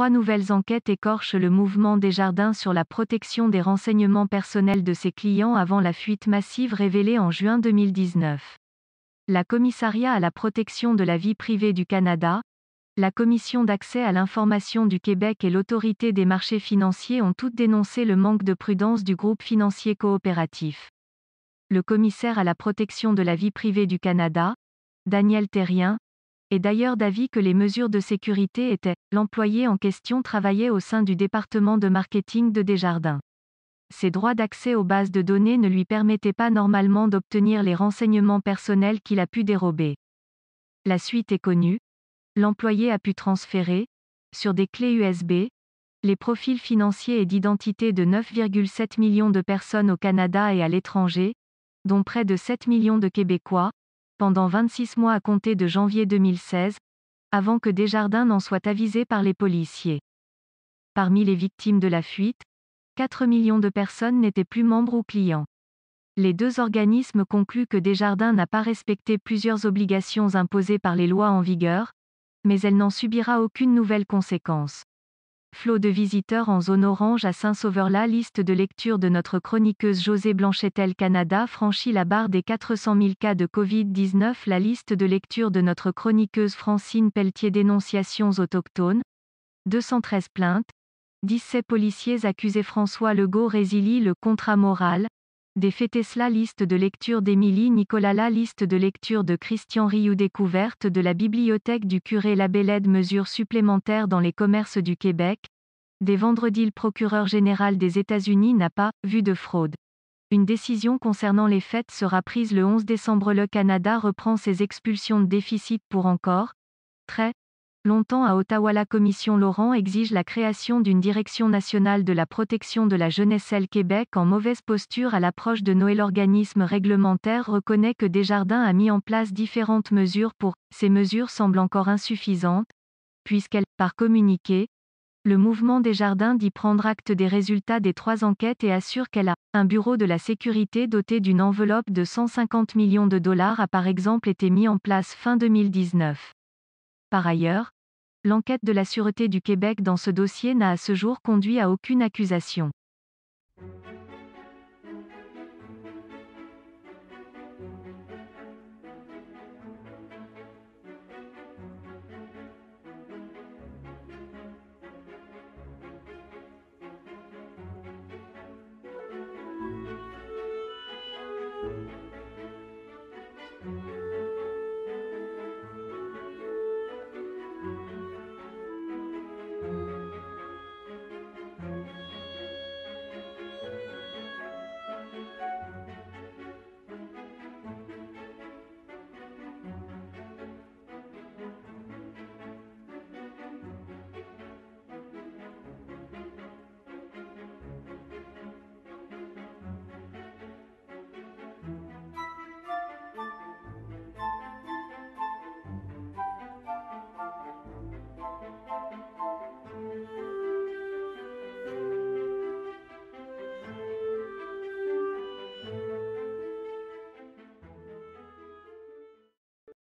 3 nouvelles enquêtes écorchent le mouvement Desjardins sur la protection des renseignements personnels de ses clients avant la fuite massive révélée en juin 2019. La Commissariat à la protection de la vie privée du Canada, la Commission d'accès à l'information du Québec et l'Autorité des marchés financiers ont toutes dénoncé le manque de prudence du groupe financier coopératif. Le commissaire à la protection de la vie privée du Canada, Daniel Thérien, est d'ailleurs d'avis que les mesures de sécurité étaient. L'employé en question travaillait au sein du département de marketing de Desjardins. Ses droits d'accès aux bases de données ne lui permettaient pas normalement d'obtenir les renseignements personnels qu'il a pu dérober. La suite est connue. L'employé a pu transférer, sur des clés USB, les profils financiers et d'identité de 9,7 millions de personnes au Canada et à l'étranger, dont près de 7 millions de Québécois, pendant 26 mois à compter de janvier 2016, avant que Desjardins n'en soit avisé par les policiers. Parmi les victimes de la fuite, 4 millions de personnes n'étaient plus membres ou clients. Les deux organismes concluent que Desjardins n'a pas respecté plusieurs obligations imposées par les lois en vigueur, mais elle n'en subira aucune nouvelle conséquence. Flot de visiteurs en zone orange à Saint-Sauveur. La liste de lecture de notre chroniqueuse Josée Blanchettel. Canada franchit la barre des 400 000 cas de Covid-19. La liste de lecture de notre chroniqueuse Francine Pelletier. Dénonciations autochtones. 213 plaintes. 17 policiers accusés. François Legault résilie le contrat moral. Des faits. Tesla. Liste de lecture d'Émilie Nicolas. La liste de lecture de Christian Rioux. Découverte de la bibliothèque du curé Labellède. Mesures supplémentaires dans les commerces du Québec. Dès vendredi, le procureur général des États-Unis n'a pas vu de fraude. Une décision concernant les fêtes sera prise le 11 décembre. Le Canada reprend ses expulsions de déficit pour encore très longtemps à Ottawa. La commission Laurent exige la création d'une direction nationale de la protection de la jeunesse. Le Québec en mauvaise posture à l'approche de Noël. L'organisme réglementaire reconnaît que Desjardins a mis en place différentes mesures pour. Ces mesures semblent encore insuffisantes, puisqu'elles, par communiqué, le mouvement Desjardins dit prendre acte des résultats des 3 enquêtes et assure qu'elle a. Un bureau de la sécurité doté d'une enveloppe de 150 millions de dollars a par exemple été mis en place fin 2019. Par ailleurs, l'enquête de la Sûreté du Québec dans ce dossier n'a à ce jour conduit à aucune accusation.